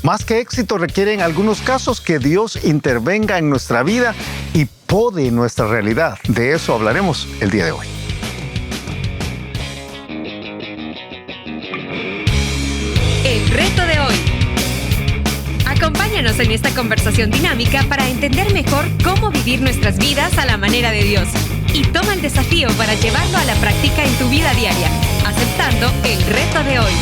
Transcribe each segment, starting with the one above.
Más que éxito, requiere en algunos casos que Dios intervenga en nuestra vida y pode nuestra realidad. De eso hablaremos el día de hoy. El reto de hoy. Acompáñanos en esta conversación dinámica para entender mejor cómo vivir nuestras vidas a la manera de Dios. Y toma el desafío para llevarlo a la práctica en tu vida diaria, aceptando el reto de hoy.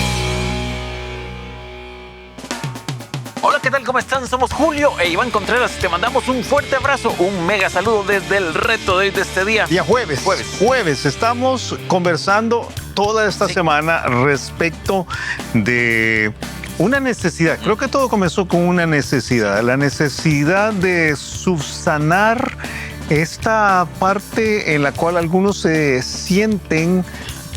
Hola, ¿qué tal? ¿Cómo están? Somos Julio e Iván Contreras. Te mandamos un fuerte abrazo, un mega saludo desde el reto de hoy de este día. Día jueves. Estamos conversando toda esta semana respecto de una necesidad. Creo que todo comenzó con una necesidad. La necesidad de subsanar esta parte en la cual algunos se sienten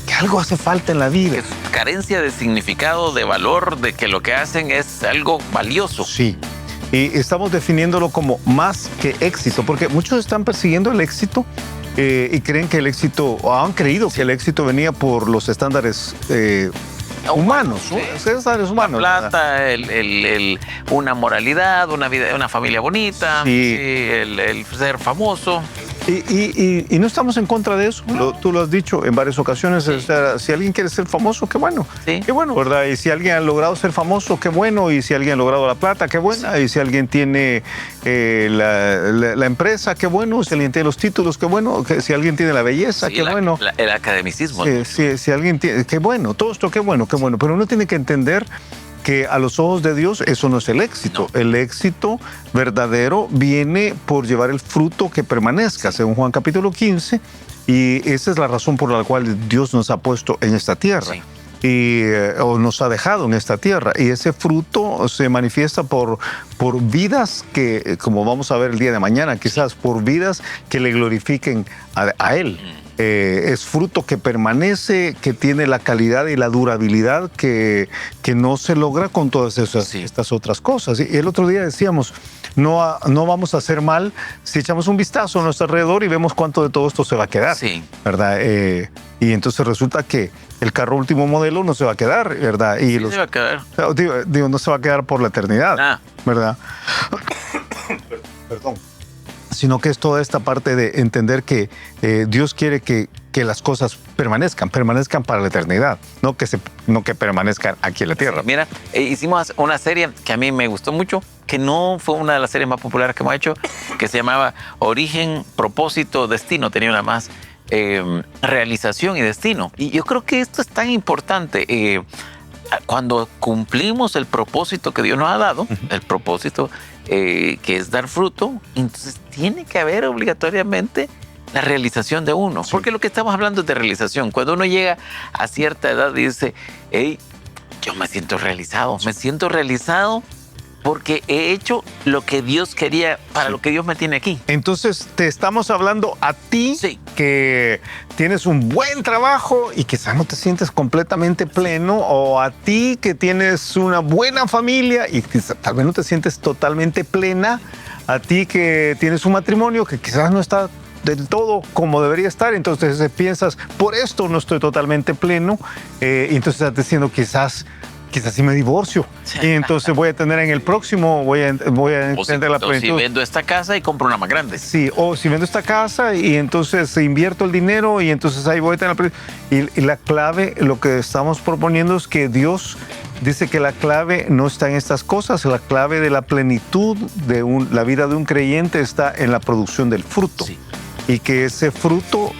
que algo hace falta en la vida. Es carencia de significado, de valor, de que lo que hacen es algo valioso. Sí. Y estamos definiéndolo como más que éxito, porque muchos están persiguiendo el éxito y creen que el éxito, o han creído que el éxito venía por los estándares humanos, ¿no? Sí. Estándares humanos. La plata, una moralidad, una vida, una familia bonita, Sí. el ser famoso. Y no estamos en contra de eso. Tú lo has dicho en varias ocasiones. Sí. O sea, si alguien quiere ser famoso, qué bueno. Sí. Qué bueno, ¿verdad? Y si alguien ha logrado ser famoso, qué bueno. Y si alguien ha logrado la plata, qué buena. Y si alguien tiene la empresa, qué bueno. Si alguien tiene los títulos, qué bueno. Si alguien tiene la belleza, Sí, qué bueno. El academicismo. Si alguien tiene, qué bueno. Todo esto, qué bueno, qué bueno. Pero uno tiene que entender que a los ojos de Dios eso no es el éxito. No. El éxito verdadero viene por llevar el fruto que permanezca, según Juan capítulo 15, y esa es la razón por la cual Dios nos ha puesto en esta tierra. Sí. O nos ha dejado en esta tierra. Y ese fruto se manifiesta por vidas que, como vamos a ver el día de mañana, quizás por vidas que le glorifiquen a Él. Es fruto que permanece, que tiene la calidad y la durabilidad que no se logra con todas estas otras cosas. Y el otro día decíamos, no vamos a hacer mal si echamos un vistazo a nuestro alrededor y vemos cuánto de todo esto se va a quedar, Sí. ¿verdad? Y entonces resulta que el carro último modelo no se va a quedar, ¿verdad? Y Sí, se va a quedar. digo, no se va a quedar por la eternidad, Ah. ¿verdad? Perdón. Sino que es toda esta parte de entender que Dios quiere que las cosas permanezcan para la eternidad, no que permanezcan aquí en la tierra. Mira, hicimos una serie que a mí me gustó mucho, que no fue una de las series más populares que hemos hecho, que se llamaba Origen, Propósito, Destino. Tenía una más, realización y destino. Y yo creo que esto es tan importante. Cuando cumplimos el propósito que Dios nos ha dado, el propósito que es dar fruto, entonces tiene que haber obligatoriamente la realización de uno. Sí. Porque lo que estamos hablando es de realización. Cuando uno llega a cierta edad y dice, hey, yo me siento realizado, porque he hecho lo que Dios quería, para lo que Dios me tiene aquí. Entonces te estamos hablando a ti, sí, que tienes un buen trabajo y quizás no te sientes completamente pleno, o a ti que tienes una buena familia y quizás, tal vez no te sientes totalmente plena, a ti que tienes un matrimonio que quizás no está del todo como debería estar, entonces piensas, por esto no estoy totalmente pleno, y entonces estás diciendo quizás sí me divorcio, y entonces voy a tener en el próximo, voy a entender la plenitud. O si vendo esta casa y compro una más grande. Sí, o si vendo esta casa y entonces invierto el dinero y entonces ahí voy a tener la plenitud. Y la clave, lo que estamos proponiendo es que Dios dice que la clave no está en estas cosas, la clave de la plenitud de la vida de un creyente está en la producción del fruto. Sí. Y que ese fruto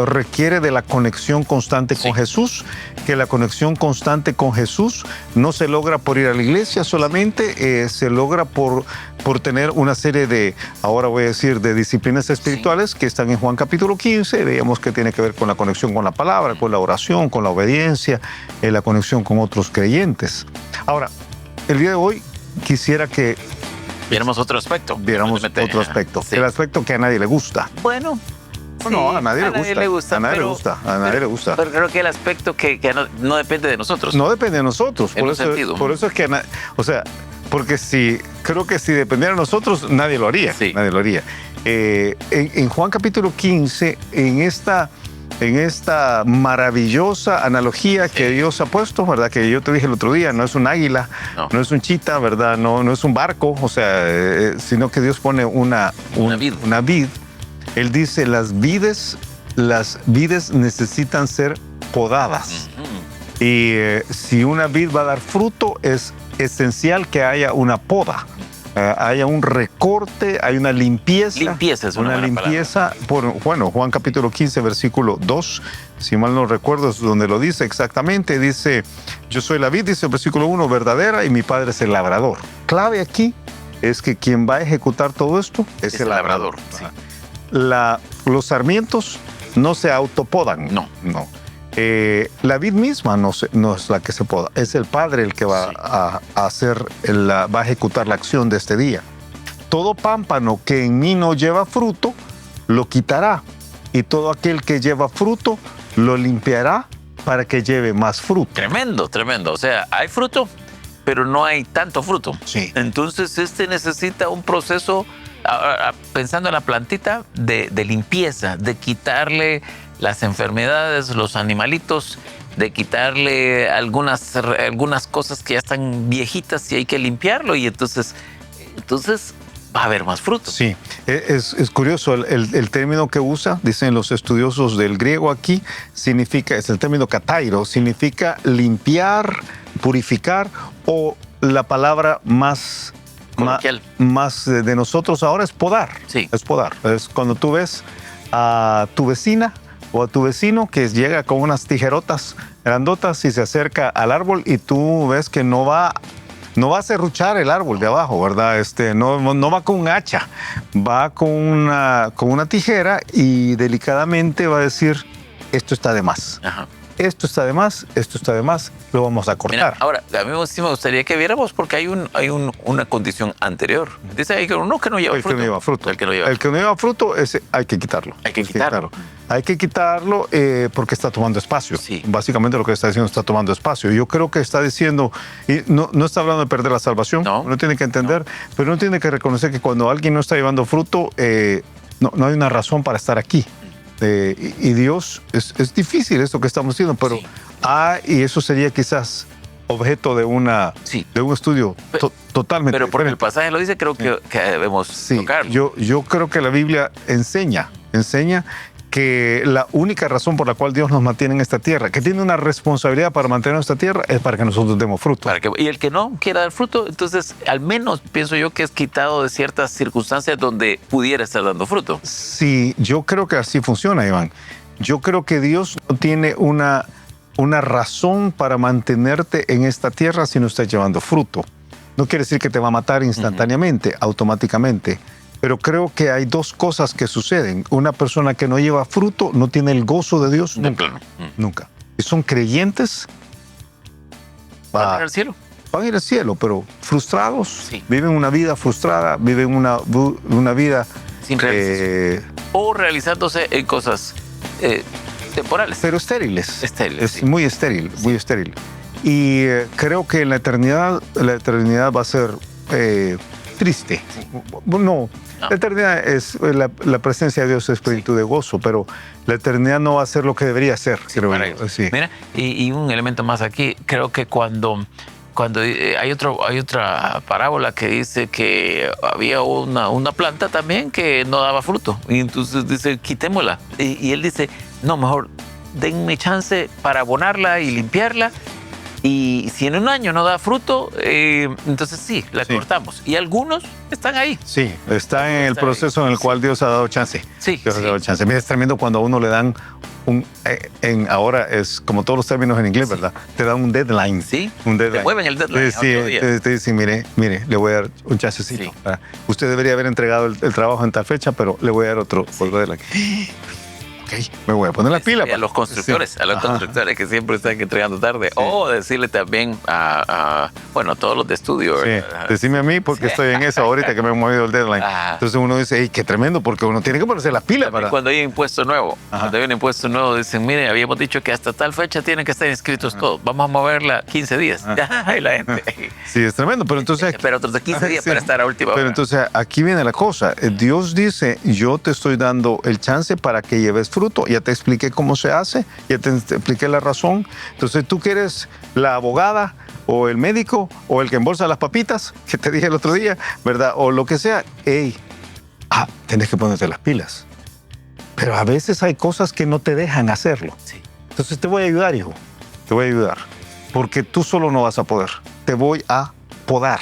requiere de la conexión constante con Jesús, que la conexión constante con Jesús no se logra por ir a la iglesia solamente, se logra por tener una serie de, ahora voy a decir, de disciplinas espirituales que están en Juan capítulo 15, veíamos que tiene que ver con la conexión con la palabra, con la oración, con la obediencia, la conexión con otros creyentes. Ahora, el día de hoy quisiera que viéramos otro aspecto. Sí. El aspecto que a nadie le gusta. Bueno, no, a nadie le gusta. A nadie le gusta. Pero creo que el aspecto que no depende de nosotros. No depende de nosotros. En un sentido. Por eso es que, porque creo que si dependiera de nosotros, nadie lo haría. Sí. Nadie lo haría. En Juan capítulo 15, en esta en esta maravillosa analogía que Dios ha puesto, ¿verdad? Que yo te dije el otro día, no es un águila, no es un chita, ¿verdad? No es un barco, o sea, sino que Dios pone una vid. Él dice, las vides necesitan ser podadas. Y si una vid va a dar fruto, es esencial que haya una poda. Haya un recorte, hay una limpieza. Limpieza es una limpieza. Juan capítulo 15, versículo 2, si mal no recuerdo, es donde lo dice exactamente. Dice, yo soy la vid, dice el versículo 1, verdadera, y mi padre es el labrador. Clave aquí es que quien va a ejecutar todo esto es el labrador. Sí. Los sarmientos no se autopodan. No. La vid misma no es la que se poda, es el Padre el que va va a ejecutar la acción de este día. Todo pámpano que en mí no lleva fruto, lo quitará, y todo aquel que lleva fruto, lo limpiará para que lleve más fruto. Tremendo. O sea, hay fruto, pero no hay tanto fruto. Sí. Entonces, necesita un proceso, pensando en la plantita, de limpieza, de quitarle las enfermedades, los animalitos, de quitarle algunas cosas que ya están viejitas y hay que limpiarlo, y entonces va a haber más frutos. Sí, es curioso el término que usa, dicen los estudiosos del griego aquí, es el término katairo, significa limpiar, purificar, o la palabra más de nosotros ahora es podar. Sí. Es podar. Es cuando tú ves a tu vecina o a tu vecino que llega con unas tijerotas grandotas y se acerca al árbol, y tú ves que no va a serruchar el árbol de abajo, ¿verdad? No va con un hacha, va con una tijera, y delicadamente va a decir, esto está de más. Ajá. Esto está de más, lo vamos a cortar. Mira, ahora, a mí sí me gustaría que viéramos, porque hay una condición anterior. Dice ahí que no lleva fruto. El que no lleva fruto. El que no lleva fruto, ese hay que quitarlo. Hay que quitarlo. Hay que quitarlo porque está tomando espacio. Sí. Básicamente lo que está diciendo, está tomando espacio. Yo creo que está diciendo, y no está hablando de perder la salvación, uno tiene que entender, pero uno tiene que reconocer que cuando alguien no está llevando fruto, no hay una razón para estar aquí. Y Dios, es difícil esto que estamos haciendo, pero y eso sería quizás objeto de un estudio totalmente pero porque diferente. el pasaje lo dice, creo que debemos tocarlo. Yo creo que la Biblia enseña que la única razón por la cual Dios nos mantiene en esta tierra, que tiene una responsabilidad para mantener esta tierra, es para que nosotros demos fruto. Y el que no quiera dar fruto, entonces al menos pienso yo que es quitado de ciertas circunstancias donde pudiera estar dando fruto. Sí, yo creo que así funciona, Iván. Yo creo que Dios no tiene una razón para mantenerte en esta tierra si no estás llevando fruto. No quiere decir que te va a matar instantáneamente, automáticamente. Pero creo que hay dos cosas que suceden. Una persona que no lleva fruto no tiene el gozo de Dios nunca. Y son creyentes, ¿Van a ir al cielo? Van a ir al cielo, pero frustrados. Sí. Viven una vida frustrada, viven una vida sin realización. O realizándose en cosas temporales. Pero estériles. Estériles, sí. Muy estéril, muy estéril. Y creo que en la eternidad va a ser triste. Sí. No, la eternidad es la presencia de Dios, es plenitud de gozo, pero la eternidad no va a ser lo que debería ser. Creo yo. Sí. Mira, y un elemento más aquí, creo que cuando hay otra parábola que dice que había una planta también que no daba fruto, y entonces dice, quitémosla. Y él dice, no, mejor denme chance para abonarla y limpiarla. Y si en un año no da fruto, entonces sí, la cortamos. Y algunos están ahí. Sí, están en el proceso en el cual Dios ha dado chance. Sí. Dios ha dado chance. Mira, es tremendo cuando a uno le dan ahora es como todos los términos en inglés, ¿verdad? Te dan un deadline. Sí. Un deadline. Te mueven el deadline. Te dicen, mire, le voy a dar un chancecito. Sí. Usted debería haber entregado el trabajo en tal fecha, pero le voy a dar otro deadline. Me voy a poner la pila. A los constructores, que siempre están entregando tarde. Sí. O decirle también a todos los de estudio. Sí. Decime a mí porque estoy en eso ahorita que me he movido el deadline. Entonces uno dice, hey, qué tremendo, porque uno tiene que ponerse las pilas. Cuando hay impuesto nuevo, dicen, mire, habíamos dicho que hasta tal fecha tienen que estar inscritos todos. Vamos a moverla 15 días. Y la gente. Sí, es tremendo, pero entonces... Espera otros 15 días para estar a última hora. Pero entonces aquí viene la cosa. Dios dice, yo te estoy dando el chance para que lleves fruto. fruto, ya te expliqué cómo se hace, ya te expliqué la razón. Entonces tú que eres la abogada o el médico o el que embolsa las papitas, que te dije el otro día, ¿verdad? O lo que sea, tenés que ponerte las pilas. Pero a veces hay cosas que no te dejan hacerlo. Sí. Entonces te voy a ayudar, hijo. Te voy a ayudar. Porque tú solo no vas a poder. Te voy a podar.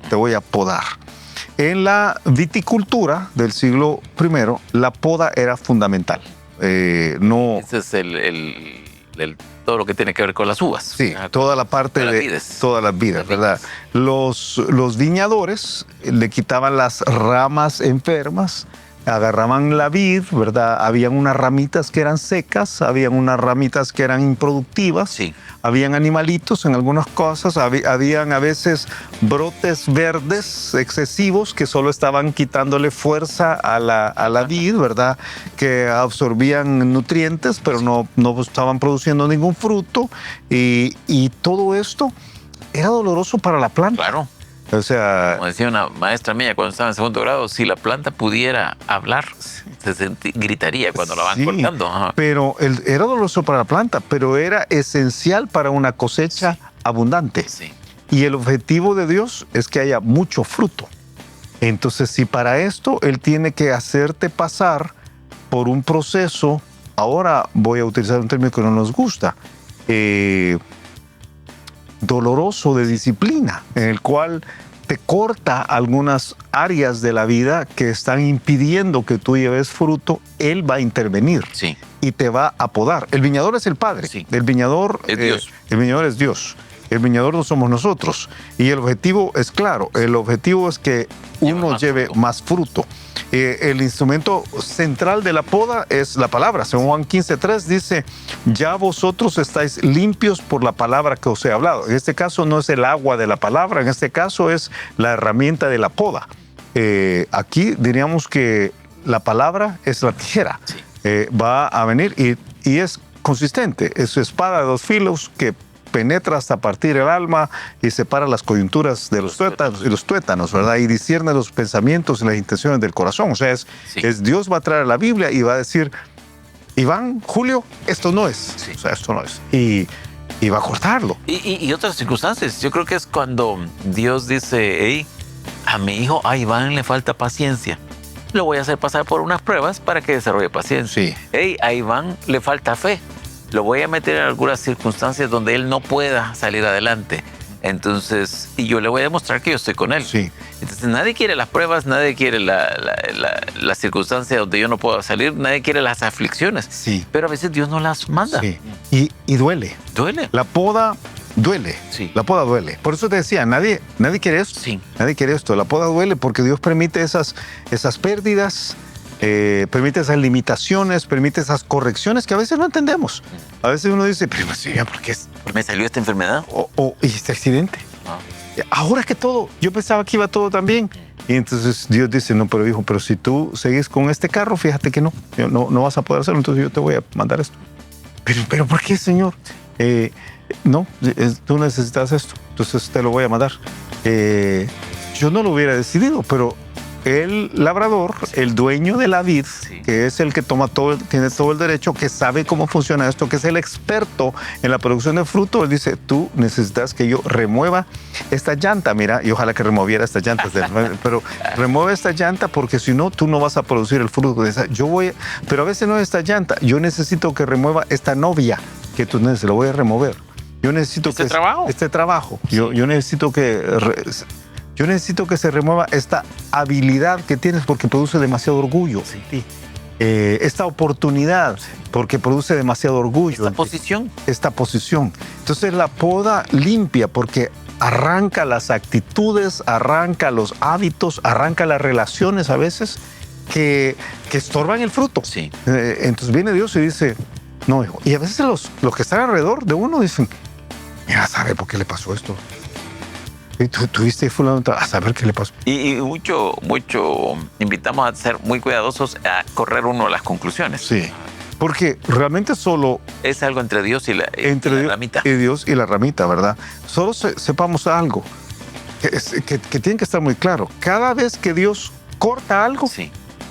Te voy a podar. En la viticultura del siglo I, la poda era fundamental. No. Ese es todo lo que tiene que ver con las uvas. Sí, toda la parte de todas las vides, ¿verdad? Los viñadores le quitaban las ramas enfermas, agarraban la vid, ¿verdad? Habían unas ramitas que eran secas, habían unas ramitas que eran improductivas, sí. Habían animalitos en algunas cosas, habían a veces brotes verdes excesivos que solo estaban quitándole fuerza a la vid, ¿verdad? Que absorbían nutrientes, pero no estaban produciendo ningún fruto. Y todo esto era doloroso para la planta. Claro. O sea, como decía una maestra mía cuando estaba en segundo grado, si la planta pudiera hablar, gritaría cuando la van cortando. Ajá. Pero era doloroso para la planta, pero era esencial para una cosecha abundante. Sí. Y el objetivo de Dios es que haya mucho fruto. Entonces, si para esto Él tiene que hacerte pasar por un proceso, ahora voy a utilizar un término que no nos gusta, doloroso de disciplina, en el cual te corta algunas áreas de la vida que están impidiendo que tú lleves fruto, Él va a intervenir, sí, y te va a podar. El viñador es el Padre, sí. El viñador es Dios. El viñador es Dios. El viñador no somos nosotros. Y el objetivo es claro, el objetivo es que uno lleve más fruto. El instrumento central de la poda es la palabra. Según Juan 15:3 dice, ya vosotros estáis limpios por la palabra que os he hablado. En este caso no es el agua de la palabra, en este caso es la herramienta de la poda. Aquí diríamos que la palabra es la tijera. Sí. Va a venir y es consistente. Es su espada de dos filos que penetra hasta partir el alma y separa las coyunturas de los tuétanos, ¿verdad? Y discierne los pensamientos y las intenciones del corazón. O sea, es Dios va a traer la Biblia y va a decir, Iván, Julio, esto no es. Sí. O sea, esto no es. Y va a cortarlo. Y otras circunstancias. Yo creo que es cuando Dios dice, hey, a mi hijo, a Iván le falta paciencia. Lo voy a hacer pasar por unas pruebas para que desarrolle paciencia. Sí. Hey, a Iván le falta fe. Lo voy a meter en algunas circunstancias donde él no pueda salir adelante. Entonces, y yo le voy a demostrar que yo estoy con él. Sí. Entonces, nadie quiere las pruebas, nadie quiere la circunstancia donde yo no puedo salir, nadie quiere las aflicciones. Sí. Pero a veces Dios no las manda. Sí. Y duele. Duele. La poda duele. Sí. La poda duele. Por eso te decía, nadie quiere esto. Sí. Nadie quiere esto. La poda duele porque Dios permite esas pérdidas, permite esas limitaciones, permite esas correcciones que a veces no entendemos. A veces uno dice, pero ¿por qué me salió esta enfermedad? ¿Y este accidente? Ahora que todo, yo pensaba que iba todo tan bien. Y entonces Dios dice, no, pero hijo, pero si tú seguís con este carro, fíjate que no vas a poder hacerlo, entonces yo te voy a mandar esto. Pero ¿por qué, Señor? No, tú necesitas esto, entonces te lo voy a mandar. Yo no lo hubiera decidido, pero el labrador, el dueño de la vid, que es el que tiene todo el derecho, que sabe cómo funciona esto, que es el experto en la producción de fruto, él dice, tú necesitas que yo remueva esta llanta, mira, y ojalá que removiera estas llantas, pero remueve esta llanta porque si no, tú no vas a producir el fruto de esa. Pero a veces no es esta llanta, yo necesito que remueva esta novia que tú necesitas, lo voy a remover. Yo necesito este trabajo. Sí. Yo necesito que se remueva esta habilidad que tienes porque produce demasiado orgullo. Sí. Esta oportunidad porque produce demasiado orgullo. Esta posición. Entonces la poda limpia porque arranca las actitudes, arranca los hábitos, arranca las relaciones a veces que estorban el fruto. Sí. Entonces viene Dios y dice, no, hijo. Y a veces los que están alrededor de uno dicen, mira, ¿sabe por qué le pasó esto? Y tú tuviste fulano a saber qué le pasó. Y mucho invitamos a ser muy cuidadosos a correr uno a las conclusiones. Sí, porque realmente solo es algo entre Dios y la ramita. Y Dios y la ramita, ¿verdad? Solo sepamos algo que tiene que estar muy claro. Cada vez que Dios corta algo,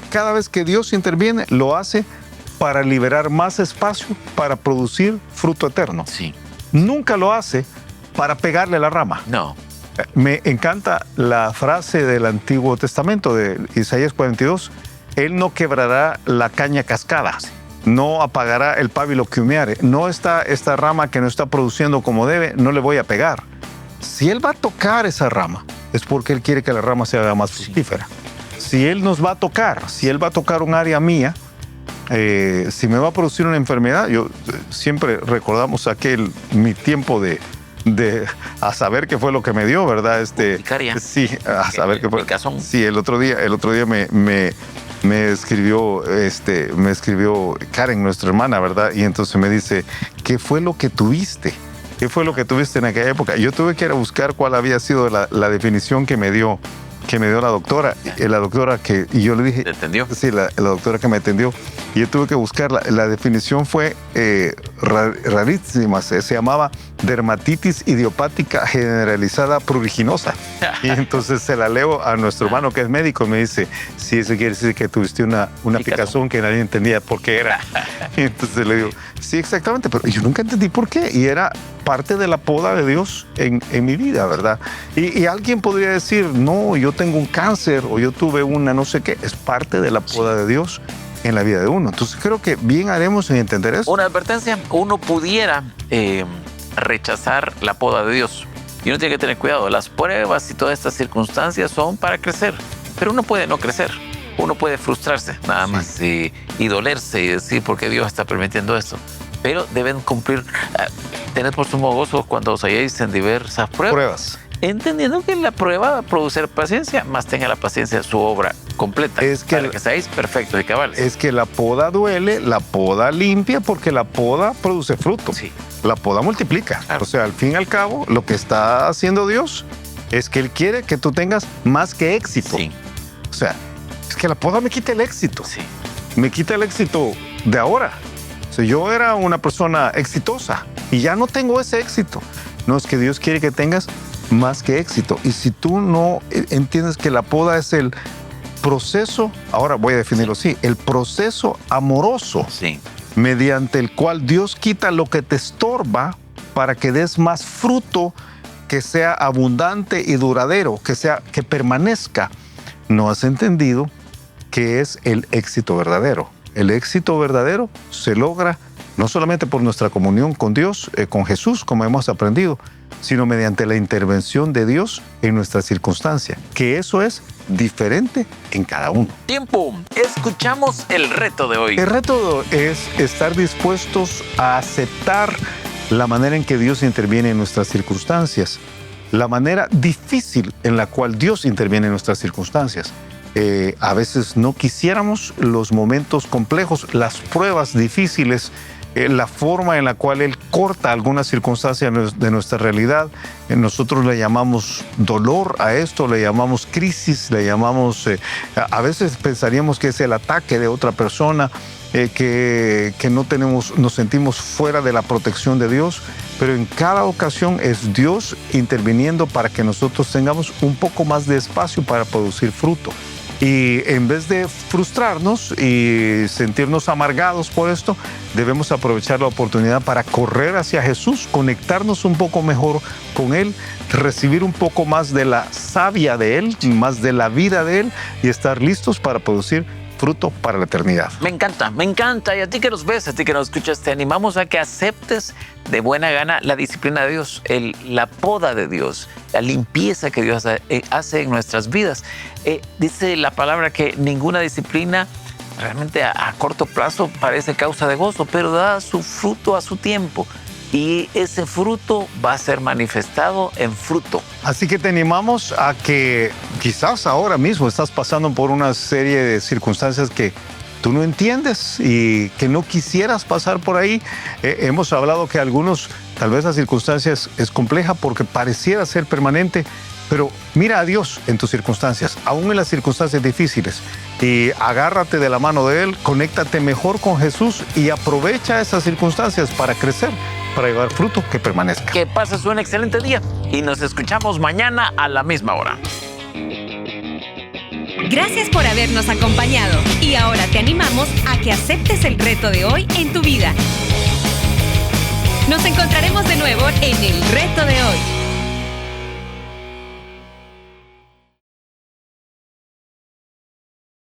cada vez que Dios interviene, lo hace para liberar más espacio para producir fruto eterno. Sí. Nunca lo hace para pegarle a la rama. No. Me encanta la frase del Antiguo Testamento de Isaías 42. Él no quebrará la caña cascada, no apagará el pábilo que humeare. No está esta rama que no está produciendo como debe, no le voy a pegar. Si Él va a tocar esa rama, es porque Él quiere que la rama se haga más fructífera. Si Él nos va a tocar, si Él va a tocar un área mía, si me va a producir una enfermedad, yo siempre recordamos mi tiempo de a saber qué fue lo que me dio, ¿verdad? Urticaria. Sí, a saber qué fue. Picazón. Sí, el otro día me escribió Karen, nuestra hermana, ¿verdad? Y entonces me dice, ¿qué fue lo que tuviste? ¿Qué fue lo que tuviste en aquella época? Yo tuve que ir a buscar cuál había sido la definición que me dio la doctora. Y yo le dije... ¿Te atendió? Sí, la doctora que me atendió. Y yo tuve que buscarla. La definición fue rarísima. Se llamaba dermatitis idiopática generalizada pruriginosa. Y entonces se la leo a nuestro hermano que es médico. Me dice, sí, eso quiere decir que tuviste una picazón que nadie entendía por qué era. Y entonces le digo, sí, exactamente. Pero yo nunca entendí por qué. Y era parte de la poda de Dios en mi vida, ¿verdad? Y alguien podría decir, no, yo tengo un cáncer o yo tuve una no sé qué. Es parte de la poda de Dios en la vida de uno. Entonces creo que bien haremos en entender eso. Una advertencia, uno pudiera rechazar la poda de Dios. Y uno tiene que tener cuidado. Las pruebas y todas estas circunstancias son para crecer. Pero uno puede no crecer. Uno puede frustrarse nada más y dolerse y decir por qué Dios está permitiendo esto. Pero deben cumplir, tened por sumo gozo cuando os halléis en diversas pruebas. Entendiendo que la prueba va a producir paciencia, más tenga la paciencia su obra completa. Es que para que seáis perfectos y cabales. Es que la poda duele, la poda limpia, porque la poda produce fruto. Sí. La poda multiplica. Claro. O sea, al fin y al cabo, lo que está haciendo Dios es que Él quiere que tú tengas más que éxito. Sí. O sea, es que la poda me quita el éxito. Sí. Me quita el éxito de ahora. O sea, yo era una persona exitosa y ya no tengo ese éxito. No, es que Dios quiere que tengas más que éxito. Y si tú no entiendes que la poda es el proceso, ahora voy a definirlo así, el proceso amoroso mediante el cual Dios quita lo que te estorba para que des más fruto que sea abundante y duradero, que permanezca. No has entendido qué es el éxito verdadero. El éxito verdadero se logra no solamente por nuestra comunión con Dios, con Jesús, como hemos aprendido, sino mediante la intervención de Dios en nuestra circunstancia, que eso es diferente en cada uno. Tiempo, escuchamos el reto de hoy. El reto es estar dispuestos a aceptar la manera en que Dios interviene en nuestras circunstancias, la manera difícil en la cual Dios interviene en nuestras circunstancias. A veces no quisiéramos los momentos complejos, las pruebas difíciles, la forma en la cual Él corta algunas circunstancias de nuestra realidad. Nosotros le llamamos dolor a esto, le llamamos crisis, le llamamos... a veces pensaríamos que es el ataque de otra persona, que no nos sentimos fuera de la protección de Dios, pero en cada ocasión es Dios interviniendo para que nosotros tengamos un poco más de espacio para producir fruto. Y en vez de frustrarnos y sentirnos amargados por esto, debemos aprovechar la oportunidad para correr hacia Jesús, conectarnos un poco mejor con Él, recibir un poco más de la savia de Él, más de la vida de Él y estar listos para producir fruto para la eternidad. Me encanta. Y a ti que nos ves, a ti que nos escuchas, te animamos a que aceptes de buena gana la disciplina de Dios, la poda de Dios, la limpieza que Dios hace en nuestras vidas. Dice la palabra que ninguna disciplina realmente a corto plazo parece causa de gozo, pero da su fruto a su tiempo. Y ese fruto va a ser manifestado en fruto. Así que te animamos a que quizás ahora mismo estás pasando por una serie de circunstancias que tú no entiendes y que no quisieras pasar por ahí. Hemos hablado que algunos, tal vez la circunstancia es compleja porque pareciera ser permanente, pero mira a Dios en tus circunstancias, aún en las circunstancias difíciles, y agárrate de la mano de Él, conéctate mejor con Jesús y aprovecha esas circunstancias para crecer, para llevar fruto que permanezca. Que pases un excelente día y nos escuchamos mañana a la misma hora. Gracias por habernos acompañado y ahora te animamos a que aceptes el reto de hoy en tu vida. Nos encontraremos de nuevo en el reto de hoy.